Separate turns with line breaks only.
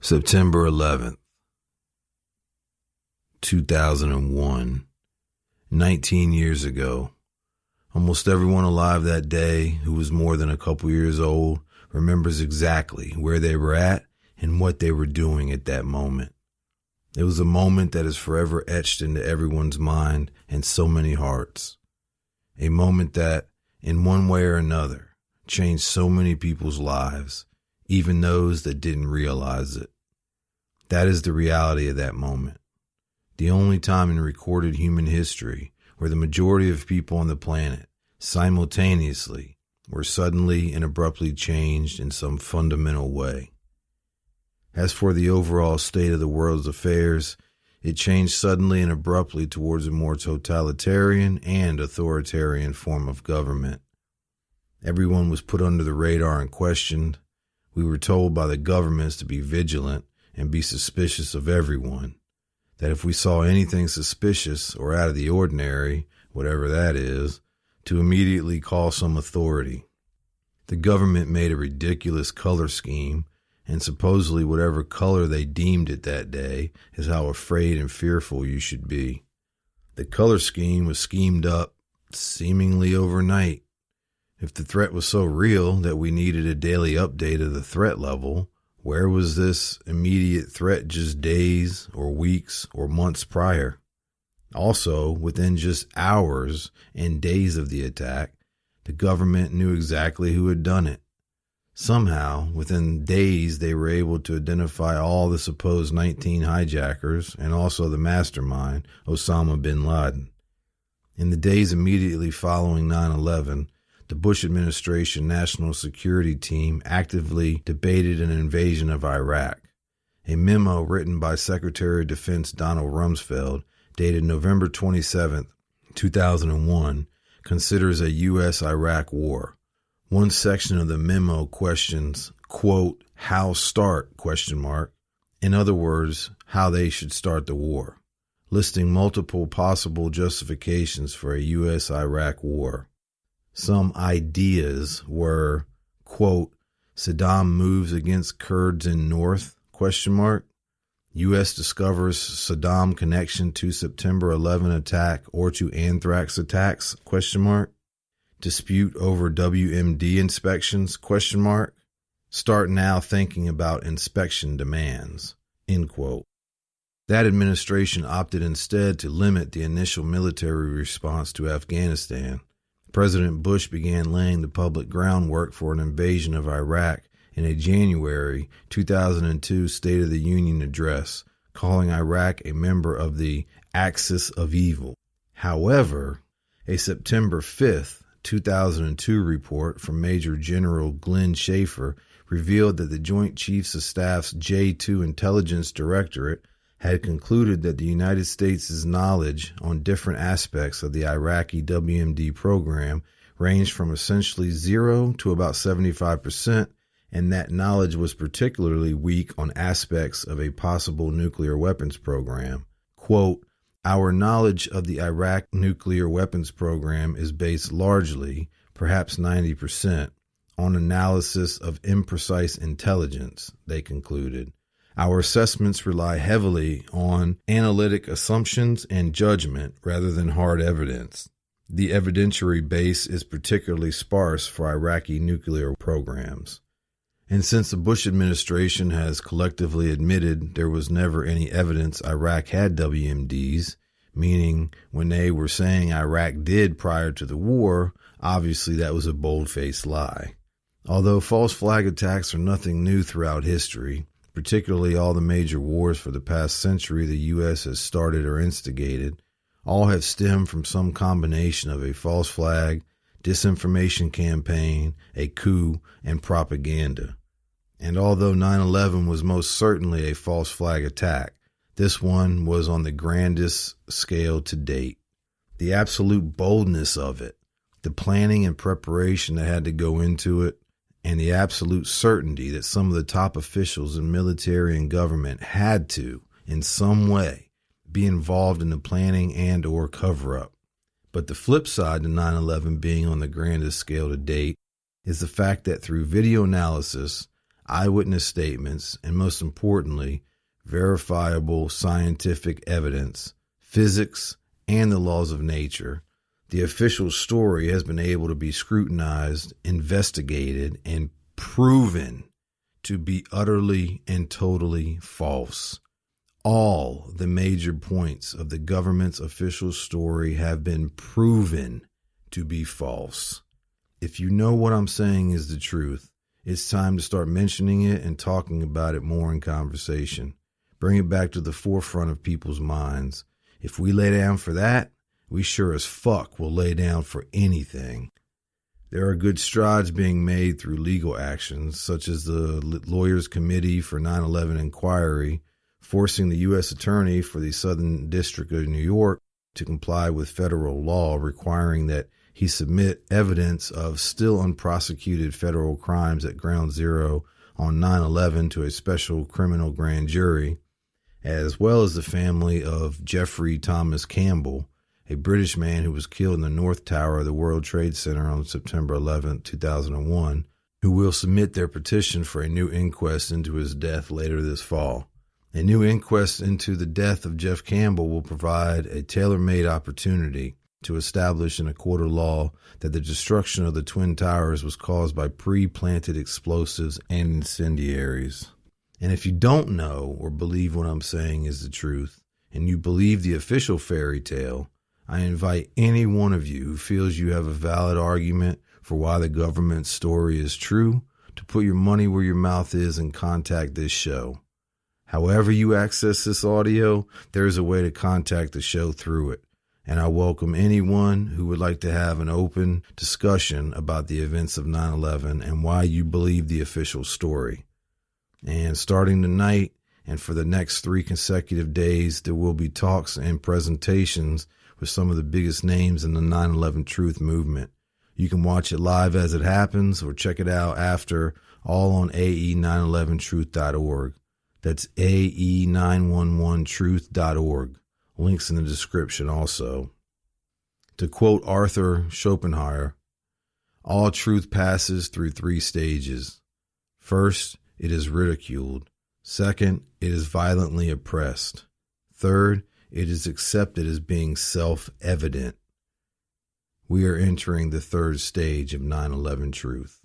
September 11th, 2001, 19 years ago. Almost everyone alive that day who was more than a couple years old remembers exactly where they were at and what they were doing at that moment. It was a moment that is forever etched into everyone's mind and so many hearts. A moment that, in one way or another, changed so many people's lives, even those that didn't realize it. That is the reality of that moment. The only time in recorded human history where the majority of people on the planet simultaneously were suddenly and abruptly changed in some fundamental way. As for the overall state of the world's affairs, it changed suddenly and abruptly towards a more totalitarian and authoritarian form of government. Everyone was put under the radar and questioned. We were told by the governments to be vigilant and be suspicious of everyone, that if we saw anything suspicious or out of the ordinary, whatever that is, to immediately call some authority. The government made a ridiculous color scheme, and supposedly whatever color they deemed it that day is how afraid and fearful you should be. The color scheme was schemed up seemingly overnight. If the threat was so real that we needed a daily update of the threat level, where was this immediate threat just days or weeks or months prior? Also, within just hours and days of the attack, the government knew exactly who had done it. Somehow, within days, they were able to identify all the supposed 19 hijackers and also the mastermind, Osama bin Laden. In the days immediately following 9/11, the Bush administration national security team actively debated an invasion of Iraq. A memo written by Secretary of Defense Donald Rumsfeld, dated November 27, 2001, considers a U.S.-Iraq war. One section of the memo questions, quote, how start, ? In other words, how they should start the war, listing multiple possible justifications for a U.S.-Iraq war. Some ideas were, quote, Saddam moves against Kurds in North, ? U.S. discovers Saddam connection to September 11 attack or to anthrax attacks, ? Dispute over WMD inspections, ? Start now thinking about inspection demands, end quote. That administration opted instead to limit the initial military response to Afghanistan. President Bush began laying the public groundwork for an invasion of Iraq in a January 2002 State of the Union address, calling Iraq a member of the Axis of Evil. However, a September 5th, 2002 report from Major General Glenn Schaefer revealed that the Joint Chiefs of Staff's J2 Intelligence Directorate had concluded that the United States' knowledge on different aspects of the Iraqi WMD program ranged from essentially 0 to about 75%, and that knowledge was particularly weak on aspects of a possible nuclear weapons program. Quote, our knowledge of the Iraq nuclear weapons program is based largely, perhaps 90%, on analysis of imprecise intelligence, they concluded. Our assessments rely heavily on analytic assumptions and judgment rather than hard evidence. The evidentiary base is particularly sparse for Iraqi nuclear programs. And since the Bush administration has collectively admitted there was never any evidence Iraq had WMDs, meaning when they were saying Iraq did prior to the war, obviously that was a bold-faced lie. Although false flag attacks are nothing new throughout history, particularly all the major wars for the past century the U.S. has started or instigated, all have stemmed from some combination of a false flag, disinformation campaign, a coup, and propaganda. And although 9/11 was most certainly a false flag attack, this one was on the grandest scale to date. The absolute boldness of it, the planning and preparation that had to go into it, and the absolute certainty that some of the top officials in military and government had to, in some way, be involved in the planning and or cover-up. But the flip side to 9/11 being on the grandest scale to date is the fact that through video analysis, eyewitness statements, and most importantly, verifiable scientific evidence, physics, and the laws of nature, the official story has been able to be scrutinized, investigated, and proven to be utterly and totally false. All the major points of the government's official story have been proven to be false. If you know what I'm saying is the truth, it's time to start mentioning it and talking about it more in conversation. Bring it back to the forefront of people's minds. If we lay down for that, we sure as fuck will lay down for anything. There are good strides being made through legal actions, such as the Lawyers Committee for 9/11 Inquiry, forcing the U.S. Attorney for the Southern District of New York to comply with federal law requiring that he submit evidence of still unprosecuted federal crimes at Ground Zero on 9/11 to a special criminal grand jury, as well as the family of Jeffrey Thomas Campbell, a British man who was killed in the North Tower of the World Trade Center on September 11, 2001, who will submit their petition for a new inquest into his death later this fall. A new inquest into the death of Jeff Campbell will provide a tailor-made opportunity to establish in a court of law that the destruction of the Twin Towers was caused by pre-planted explosives and incendiaries. And if you don't know or believe what I'm saying is the truth, and you believe the official fairy tale, I invite any one of you who feels you have a valid argument for why the government's story is true to put your money where your mouth is and contact this show. However you access this audio, there is a way to contact the show through it, and I welcome anyone who would like to have an open discussion about the events of 9/11 and why you believe the official story. And starting tonight and for the next 3 consecutive days, there will be talks and presentations with some of the biggest names in the 9/11 Truth movement. You can watch it live as it happens or check it out after, all on ae911truth.org. That's ae911truth.org. Links in the description also. To quote Arthur Schopenhauer, all truth passes through 3 stages. First, it is ridiculed. Second, it is violently oppressed. Third, it is accepted as being self-evident. We are entering the 3rd stage of 9/11 truth.